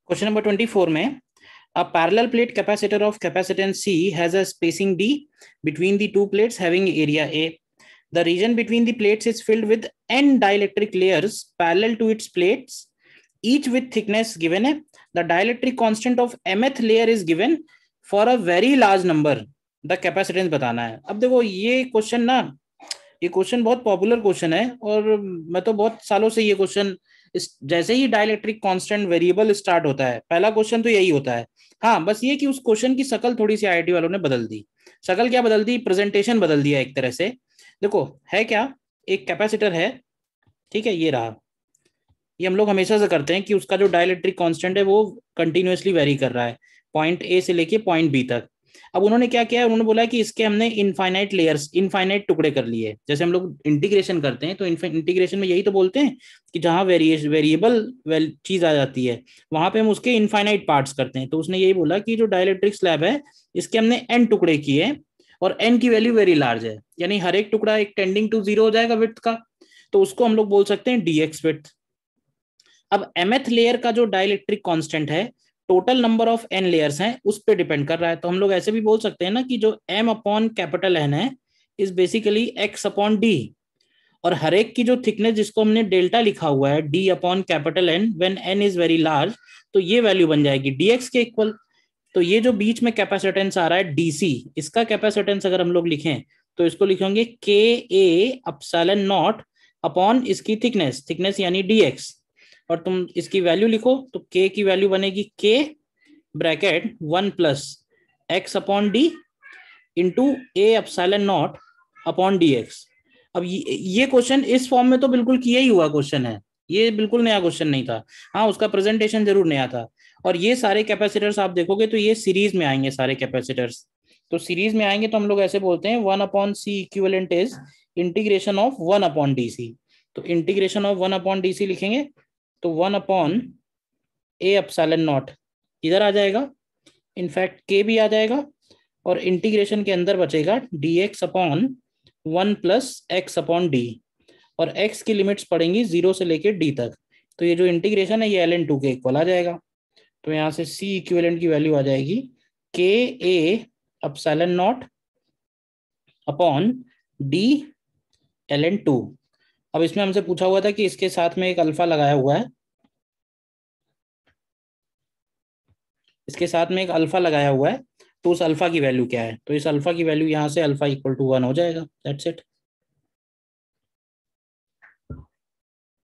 Question number 24 में a parallel plate capacitor of capacitance C has a spacing D between the two plates having area A. The region between the plates is filled with n dielectric layers parallel to its plates, each with thickness given है. The dielectric constant of mth layer is given for a very large number. The capacitance बताना है. अब देखो ये question ना, ये question बहुत popular question है और मैं तो बहुत सालों से ये क्वेश्चन, जैसे ही डाइलेक्ट्रिक कांस्टेंट वेरिएबल स्टार्ट होता है पहला क्वेश्चन तो यही होता है. हाँ, बस ये कि उस क्वेश्चन की शकल थोड़ी सी आईआईटी वालों ने बदल दी. शकल क्या बदल दी? प्रेजेंटेशन बदल दिया एक तरह से. देखो है क्या, एक कैपेसिटर है, ठीक है, ये रहा. ये हम लोग हमेशा से करते हैं कि उसका जो डाइलेक्ट्रिक कांस्टेंट है वो कंटिन्यूअसली वेरी कर रहा है पॉइंट ए से लेके पॉइंट बी तक. अब उन्होंने क्या किया है, उन्होंने बोला कि इसके हमने इनफाइनाइट लेयर्स, इनफाइनाइट टुकड़े कर लिए. जैसे हम लोग इंटीग्रेशन करते हैं तो इंटीग्रेशन में यही तो बोलते हैं कि जहां वेरिएबल चीज आ जाती है वहां पे हम उसके इनफाइनाइट पार्ट्स करते हैं. तो उसने यही बोला कि जो डाइलेक्ट्रिक स्लैब है इसके हमने एन टुकड़े किए और एन की वैल्यू वेरी लार्ज है, यानी हर एक टुकड़ा एक टेंडिंग टू जीरो हो जाएगा विड्थ का. तो उसको हम लोग बोल सकते हैं डीएक्स विड्थ. अब mth लेयर का जो डाइलेक्ट्रिक कांस्टेंट है total number of n layers हैं उस पर डिपेंड कर रहा है. तो हम लोग ऐसे भी बोल सकते हैं ना कि जो m अपॉन कैपिटल n है is basically x upon D, और हर एक की जो थिकनेस जिसको हमने डेल्टा लिखा हुआ है d upon capital n when n is very large, तो ये वैल्यू बन जाएगी dx के इक्वल. तो ये जो बीच में कैपेसिटेंस आ रहा है डीसी, इसका कैपेसिटेंस अगर हम लोग लिखें तो इसको लिखेंगे के ए अपसाइलन नॉट अपॉन इसकी थिकनेस, थिकनेस यानी dx, और तुम इसकी वैल्यू लिखो तो k की वैल्यू बनेगी k bracket 1 plus X upon D into A epsilon not upon D X. अब ये क्वेश्चन इस फॉर्म में तो बिल्कुल किया ही हुआ क्वेश्चन है, ये बिल्कुल नया क्वेश्चन नहीं था. हाँ, उसका प्रेजेंटेशन जरूर नया था. और ये सारे कैपेसिटर्स आप देखोगे तो ये सीरीज में आएंगे सारे कैपेसिटर्स. तो सीरीज में आएंगे तो हम लोग ऐसे बोलते हैं 1 upon C equivalent is integration of 1 upon D C. तो integration of 1 upon D C लिखेंगे तो 1 अपॉन ए अपसाइलन नॉट इधर आ जाएगा, इनफैक्ट के भी आ जाएगा, और इंटीग्रेशन के अंदर बचेगा D x upon 1 plus X upon D, और एक्स की लिमिट्स पड़ेंगी 0 से लेके डी तक. तो ये जो इंटीग्रेशन है ये ln2 के इक्वल आ जाएगा. तो यहाँ से सी इक्विवेलेंट की वैल्यू आ जाएगी K A epsilon not upon D ln2. अब इसमें हमसे पूछा हुआ था कि इसके साथ में एक अल्फा लगाया हुआ है, इसके साथ में एक अल्फा लगाया हुआ है, तो उस अल्फा की वैल्यू क्या है? तो इस अल्फा की वैल्यू यहाँ से अल्फा इक्वल टू 1 हो जाएगा. That's it.